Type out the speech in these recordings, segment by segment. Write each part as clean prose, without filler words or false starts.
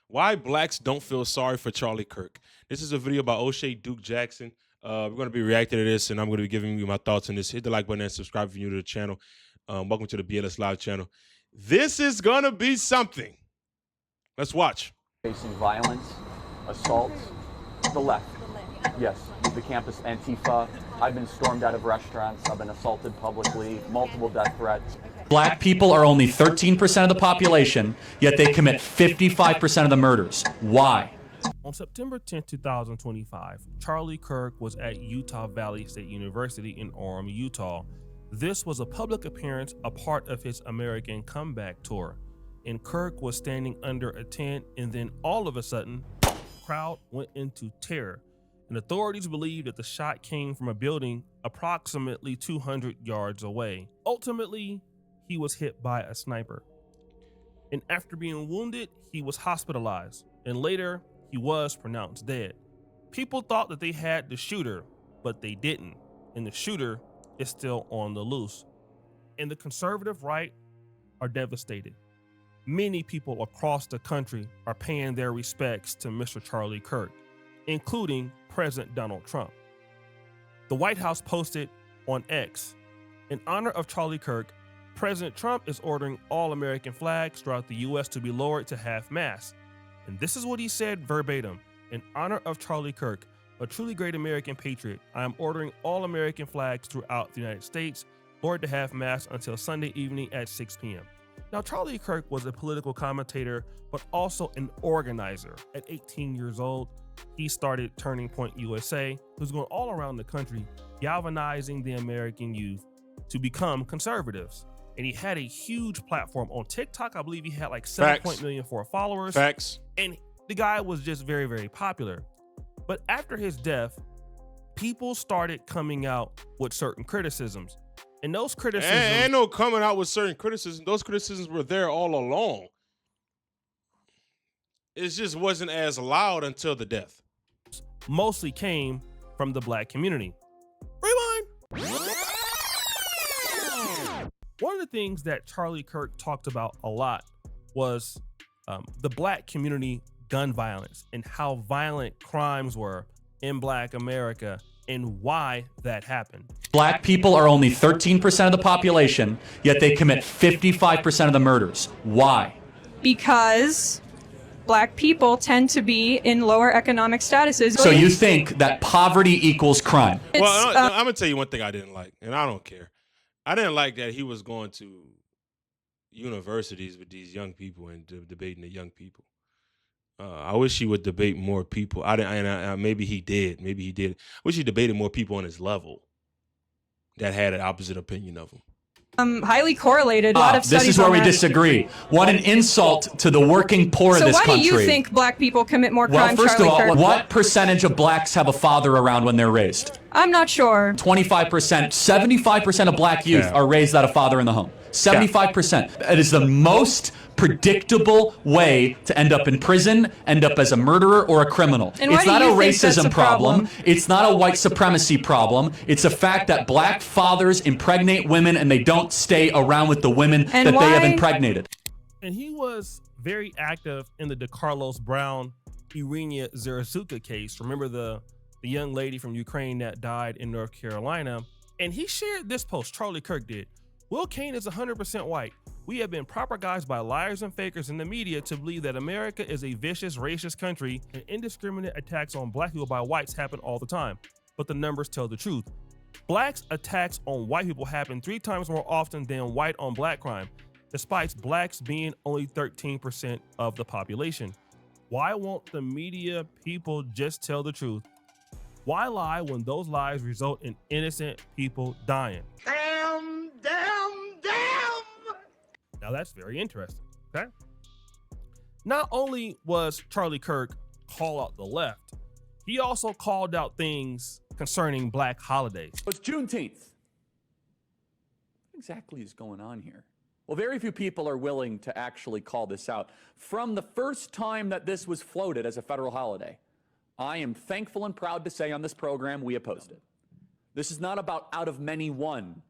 Why blacks don't feel sorry for Charlie Kirk. This is a video by O'Shea Duke Jackson. We're going to be reacting to this, and I'm going to be giving you my thoughts on this. Hit the like button and subscribe if you're new to the channel. Welcome to the BLS Live channel. This is going to be something. Let's watch. Facing violence, assaults, the left. Yes, the campus Antifa. I've been stormed out of restaurants. I've been assaulted publicly, multiple death threats. Black people are only 13% of the population, yet they commit 55% of the murders. Why? On September 10, 2025, Charlie Kirk was at Utah Valley State University in Orem, Utah. This was a public appearance, a part of his American comeback tour. And Kirk was standing under a tent, and then all of a sudden, the crowd went into terror. And authorities believe that the shot came from a building approximately 200 yards away. Ultimately, he was hit by a sniper. And after being wounded, he was hospitalized. And later, he was pronounced dead. People thought that they had the shooter, but they didn't. And the shooter is still on the loose. And the conservative right are devastated. Many people across the country are paying their respects to Mr. Charlie Kirk, including President Donald Trump. The White House posted on X, in honor of Charlie Kirk, President Trump is ordering all American flags throughout the U.S. to be lowered to half-mast. And this is what he said verbatim. In honor of Charlie Kirk, a truly great American patriot, I am ordering all American flags throughout the United States lowered to half-mast until Sunday evening at 6 p.m. Now, Charlie Kirk was a political commentator, but also an organizer. At 18 years old, he started Turning Point USA, who's going all around the country, galvanizing the American youth to become conservatives. And he had a huge platform on TikTok. I believe he had like 7 million followers. Facts. And the guy was just very, very popular. But after his death, people started coming out with certain criticisms. And those criticisms... Ain't no coming out with certain criticisms. Those criticisms were there all along. It just wasn't as loud until the death. Mostly came from the black community. Rewind! One of the things that Charlie Kirk talked about a lot was the black community gun violence and how violent crimes were in Black America and why that happened. Black people are only 13% of the population, yet they commit 55% of the murders. Why? Because black people tend to be in lower economic statuses. So you think that poverty equals crime? Well, I'm going to tell you one thing I didn't like, and I don't care. I didn't like that he was going to universities with these young people and debating the young people. I wish he would debate more people. Maybe he did. Maybe he did. I wish he debated more people on his level that had an opposite opinion of him. Highly correlated. A lot of studies this is where on we that. Disagree. What an insult to the working poor of this country. So why do you think black people commit more crime, Well, first Charlie of all, Kirk? what percentage of blacks have a father around when they're raised? I'm not sure. 25%. 75% of black youth are raised without a father in the home. 75%. It is the most predictable way to end up in prison, end up as a murderer or a criminal. And why it's do not a you think that's racism a problem? It's not a white supremacy problem. It's a fact that black fathers impregnate women and they don't stay around with the women that they have impregnated. And he was very active in the DeCarlos Brown, Irina Zarazuka case. Remember the young lady from Ukraine that died in North Carolina? And he shared this post, Charlie Kirk did. Will Kane is 100% white. We have been propagandized by liars and fakers in the media to believe that America is a vicious, racist country and indiscriminate attacks on black people by whites happen all the time. But the numbers tell the truth. Blacks' attacks on white people happen 3 times more often than white on black crime, despite blacks being only 13% of the population. Why won't the media people just tell the truth? Why lie when those lies result in innocent people dying? Damn! Now that's very interesting, okay? Not only was Charlie Kirk call out the left, he also called out things concerning black holidays. It's Juneteenth. What exactly is going on here? Well, very few people are willing to actually call this out. From the first time that this was floated as a federal holiday, I am thankful and proud to say on this program we opposed it. This is not about out of many one.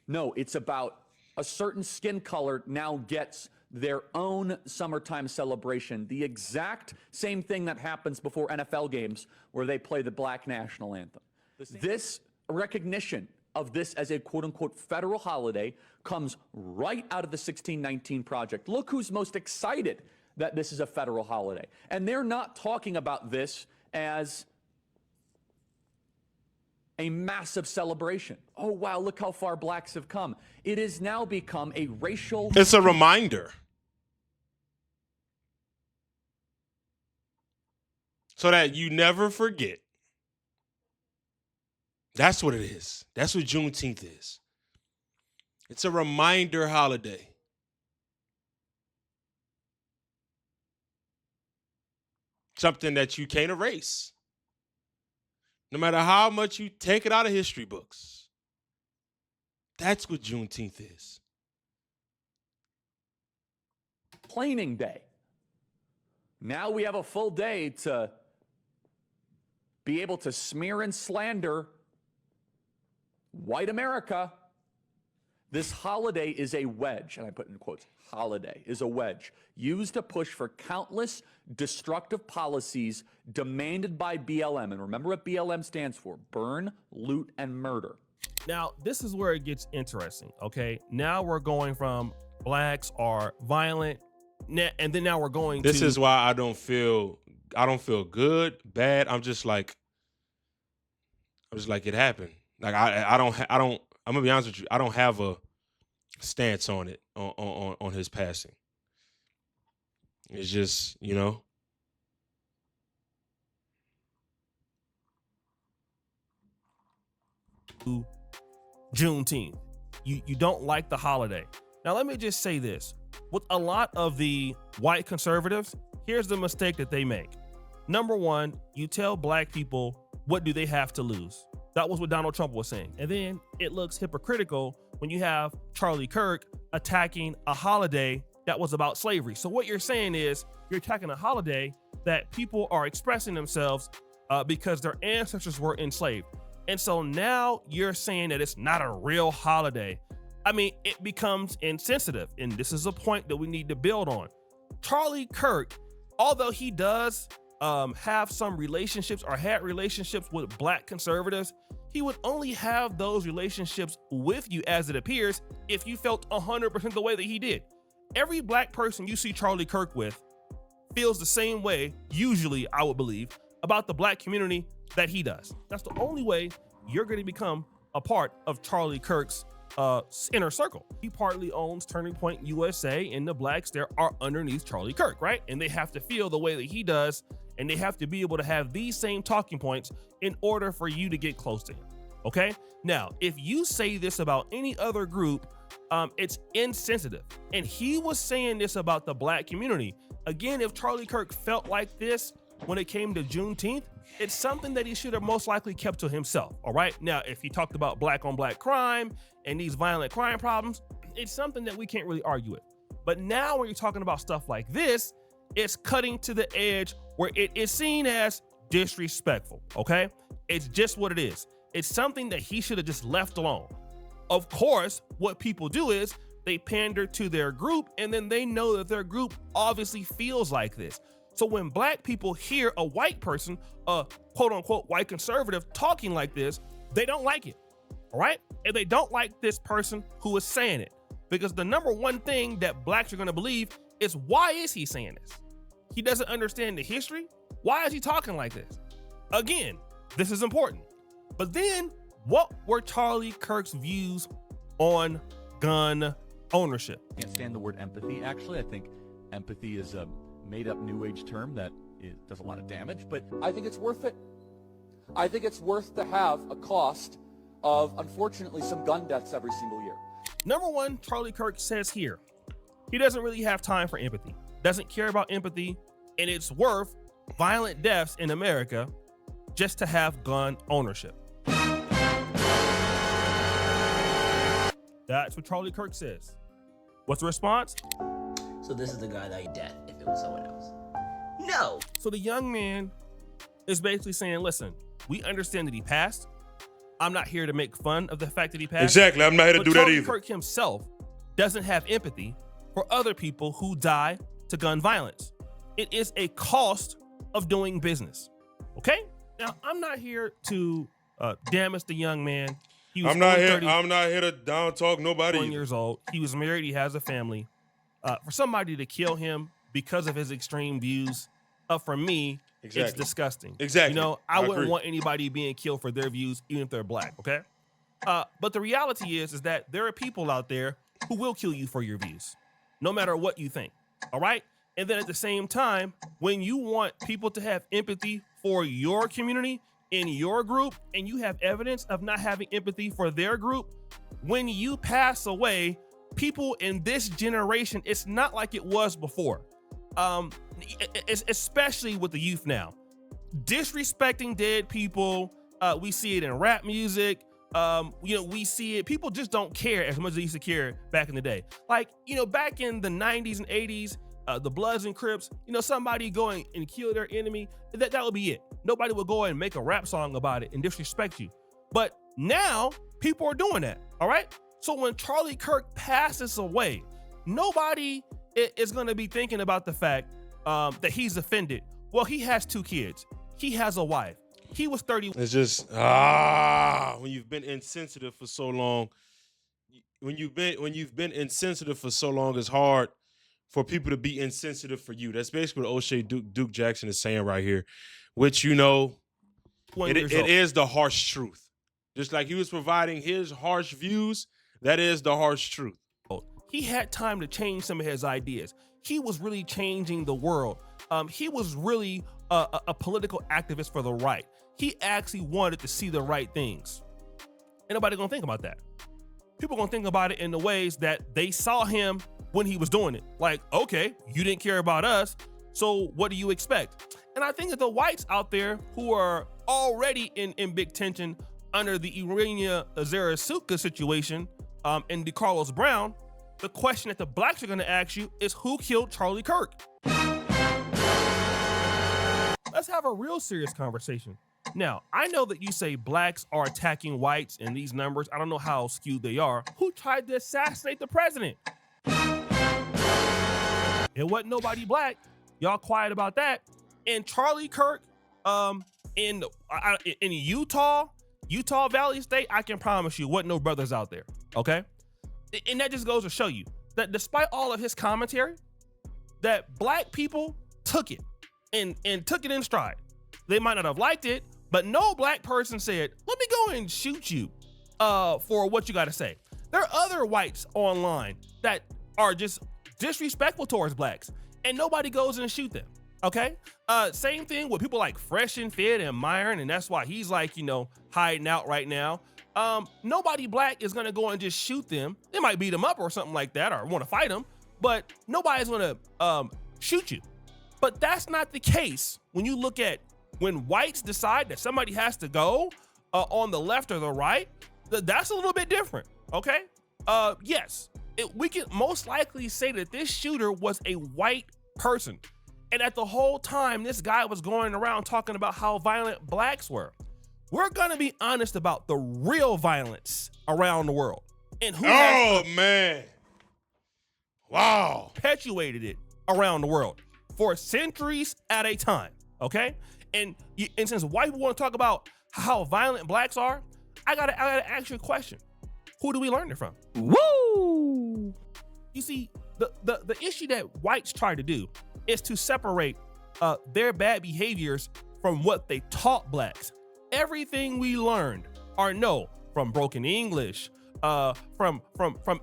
No, it's about a certain skin color now gets their own summertime celebration, the exact same thing that happens before NFL games where they play the Black national anthem. This recognition of this as a quote-unquote federal holiday comes right out of the 1619 Project. Look who's most excited that this is a federal holiday. And they're not talking about this as a massive celebration. Oh, wow, look how far blacks have come. It has now become a racial... It's a reminder. So that you never forget. That's what it is. That's what Juneteenth is. It's a reminder holiday. Something that you can't erase. No matter how much you take it out of history books. That's what Juneteenth is. Complaining day. Now we have a full day to be able to smear and slander white America. This holiday is a wedge, and I put in quotes, holiday is a wedge, used to push for countless destructive policies demanded by BLM. And remember what BLM stands for: burn, loot, and murder. Now, this is where it gets interesting, okay? Now we're going from blacks are violent, and then now we're going This to... is why I don't feel good, bad. I'm just like it happened. Like I'm gonna be honest with you. I don't have a stance on it, on his passing. It's just, you know. Juneteenth. You don't like the holiday. Now, let me just say this. With a lot of the white conservatives, here's the mistake that they make. Number one, you tell black people, what do they have to lose? That was what Donald Trump was saying. And then it looks hypocritical when you have Charlie Kirk attacking a holiday that was about slavery. So what you're saying is you're attacking a holiday that people are expressing themselves because their ancestors were enslaved. And so now you're saying that it's not a real holiday. I mean, it becomes insensitive. And this is a point that we need to build on. Charlie Kirk, although he does have some relationships or had relationships with black conservatives, he would only have those relationships with you, as it appears, if you felt 100% the way that he did. Every black person you see Charlie Kirk with feels the same way, usually, I would believe, about the black community that he does. That's the only way you're going to become a part of Charlie Kirk's inner circle. He partly owns Turning Point USA, and the blacks there are underneath Charlie Kirk, right? And they have to feel the way that he does, and they have to be able to have these same talking points in order for you to get close to him, okay? Now, if you say this about any other group, it's insensitive. And he was saying this about the black community. Again, if Charlie Kirk felt like this when it came to Juneteenth, it's something that he should have most likely kept to himself, all right? Now, if he talked about black on black crime and these violent crime problems, it's something that we can't really argue with. But now when you're talking about stuff like this, it's cutting to the edge where it is seen as disrespectful, okay? It's just what it is. It's something that he should have just left alone. Of course, what people do is they pander to their group, and then they know that their group obviously feels like this. So when black people hear a white person, a quote unquote white conservative talking like this, they don't like it, all right? And they don't like this person who is saying it, because the number one thing that blacks are gonna believe is, why is he saying this? He doesn't understand the history. Why is he talking like this? Again, this is important. But then, what were Charlie Kirk's views on gun ownership? I can't stand the word empathy. Actually, I think empathy is a made-up new age term that does a lot of damage, but I think it's worth it. I think it's worth to have a cost of, unfortunately, some gun deaths every single year. Number one, Charlie Kirk says here, he doesn't really have time for empathy, doesn't care about empathy, and it's worth violent deaths in America just to have gun ownership. That's what Charlie Kirk says. What's the response? So this is the guy that dead if it was someone else. No. So the young man is basically saying, listen, we understand that he passed. I'm not here to make fun of the fact that he passed. Exactly. I'm not here to do that Charlie either. Kirk himself doesn't have empathy for other people who die to gun violence. It is a cost of doing business. Okay? Now, I'm not here to damage the young man. He was I'm not only here to down talk nobody. 31 years old. He was married. He has a family. For somebody to kill him because of his extreme views, for me, it's disgusting. Exactly. You know, I wouldn't agree. want anybody being killed for their views, even if they're black. Okay. But the reality is that there are people out there who will kill you for your views, no matter what you think. All right. And then at the same time, when you want people to have empathy for your community in your group, and you have evidence of not having empathy for their group, when you pass away, people in this generation, it's not like it was before. Especially with the youth now, disrespecting dead people. We see it in rap music. We see it. People just don't care as much as they used to care back in the day. Like, back in the 90s and 80s, the Bloods and Crips, somebody going and kill their enemy, that would be it. Nobody would go and make a rap song about it and disrespect you. But now people are doing that. All right. So when Charlie Kirk passes away, nobody is going to be thinking about the fact that he's offended. Well, he has 2 kids. He has a wife. He was 30. It's just when you've been insensitive for so long. When you've been insensitive for so long, it's hard for people to be insensitive for you. That's basically what O'Shea Duke Jackson is saying right here, which it is the harsh truth. Just like he was providing his harsh views, that is the harsh truth. He had time to change some of his ideas. He was really changing the world. He was really a political activist for the right. He actually wanted to see the right things. Ain't nobody gonna think about that. People gonna think about it in the ways that they saw him when he was doing it. Like, okay, you didn't care about us, so what do you expect? And I think that the whites out there who are already in big tension under the Irina Zarasuka situation and DeCarlos Brown, the question that the blacks are gonna ask you is, who killed Charlie Kirk? Let's have a real serious conversation. Now, I know that you say blacks are attacking whites in these numbers. I don't know how skewed they are. Who tried to assassinate the president? It wasn't nobody black. Y'all quiet about that. And Charlie Kirk, in Utah Valley State, I can promise you, wasn't no brothers out there. Okay, and that just goes to show you that despite all of his commentary, that black people took it and took it in stride. They might not have liked it, but no black person said, "Let me go and shoot you for what you got to say." There are other whites online that are just disrespectful towards blacks, and nobody goes and shoot them. Okay. Same thing with people like Fresh and Fit and Myron, and that's why he's like, hiding out right now. Nobody black is gonna go and just shoot them. They might beat them up or something like that, or want to fight them, but nobody's gonna shoot you. But that's not the case when you look at when whites decide that somebody has to go on the left or the right. That's a little bit different. Okay. Yes, we can most likely say that this shooter was a white person. And at the whole time, this guy was going around talking about how violent blacks were. We're gonna be honest about the real violence around the world and who man, wow, perpetuated it around the world for centuries at a time. Okay, and since white people want to talk about how violent blacks are, I gotta ask you a question: who do we learn it from? Woo! You see, the issue that whites try to do is to separate their bad behaviors from what they taught blacks. Everything we learned or know from broken English, from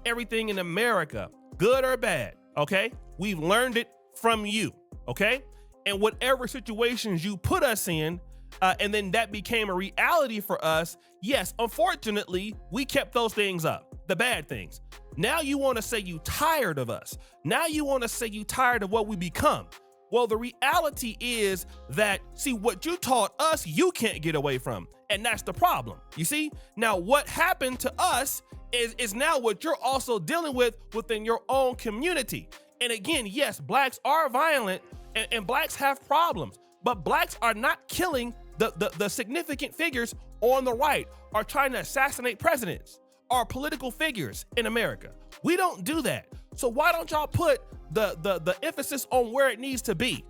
everything in America, good or bad, okay? We've learned it from you, okay? And whatever situations you put us in, and then that became a reality for us, yes, unfortunately, we kept those things up, the bad things. Now you want to say you tired of us. Now you want to say you tired of what we become. Well, the reality is that, see, what you taught us, you can't get away from. And that's the problem. You see? Now, what happened to us is now what you're also dealing with within your own community. And again, yes, blacks are violent and blacks have problems, but blacks are not killing the significant figures on the right or trying to assassinate presidents or political figures in America. We don't do that. So why don't y'all put the emphasis on where it needs to be?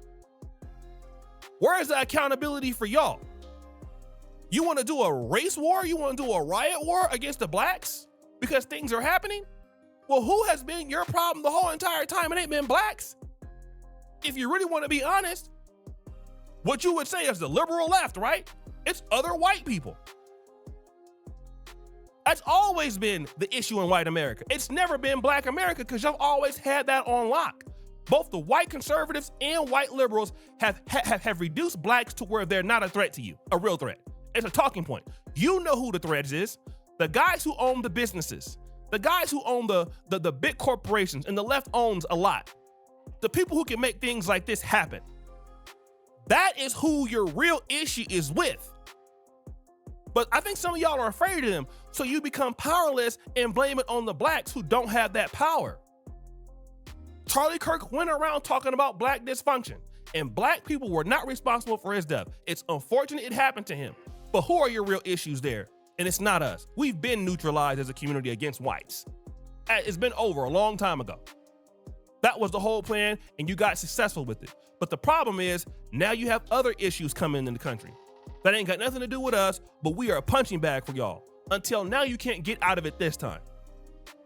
Where is the accountability for y'all? You want to do a race war? You want to do a riot war against the blacks because things are happening? Well, who has been your problem the whole entire time? It ain't been blacks. If you really want to be honest, what you would say is the liberal left, right? It's other white people. That's always been the issue in white America. It's never been black America because y'all always had that on lock. Both the white conservatives and white liberals have reduced blacks to where they're not a threat to you, a real threat. It's a talking point. You know who the threat is. The guys who own the businesses, the guys who own the big corporations, and the left owns a lot. The people who can make things like this happen. That is who your real issue is with. But I think some of y'all are afraid of them, so you become powerless and blame it on the blacks who don't have that power. Charlie Kirk went around talking about black dysfunction, and black people were not responsible for his death. It's unfortunate it happened to him, but who are your real issues there? And it's not us. We've been neutralized as a community against whites. It's been over a long time ago. That was the whole plan, and you got successful with it. But the problem is, now you have other issues coming in the country. That ain't got nothing to do with us, but we are a punching bag for y'all. Until now, you can't get out of it this time.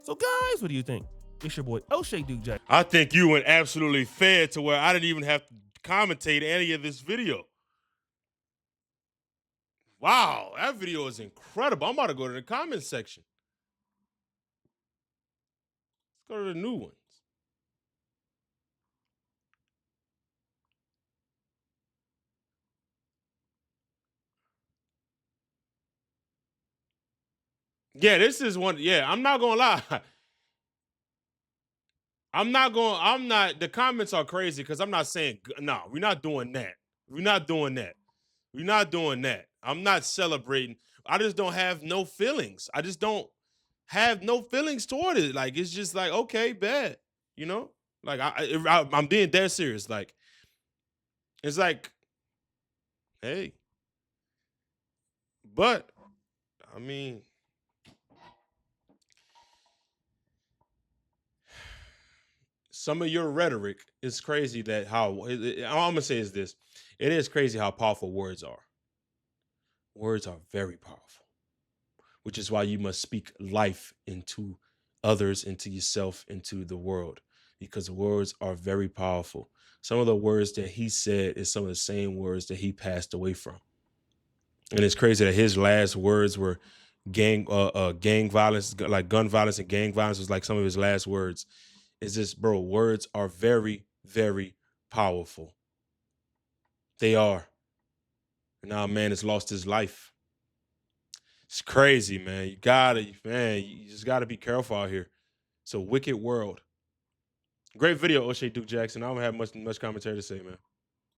So guys, what do you think? It's your boy, O'Shea Duke Jack. I think you went absolutely fair to where I didn't even have to commentate any of this video. Wow, that video is incredible. I'm about to go to the comment section. Let's go to the new ones. Yeah, this is one. Yeah, I'm not gonna lie. The comments are crazy because I'm not saying, no, we're not doing that. We're not doing that. We're not doing that. I'm not celebrating. I just don't have no feelings. I just don't have no feelings toward it. Like, it's just like, okay, bad. You know? Like, I'm being dead serious. Like, it's like, hey. But, I mean, some of your rhetoric is crazy that all I'm going to say is this. It is crazy how powerful words are. Words are very powerful, which is why you must speak life into others, into yourself, into the world, because words are very powerful. Some of the words that he said is some of the same words that he passed away from. And it's crazy that his last words were gang violence, like gun violence and gang violence was like some of his last words. It's just, bro, words are very, very powerful. They are. And now a man has lost his life. It's crazy, man. You just gotta be careful out here. It's a wicked world. Great video, O'Shea Duke Jackson. I don't have much commentary to say, man.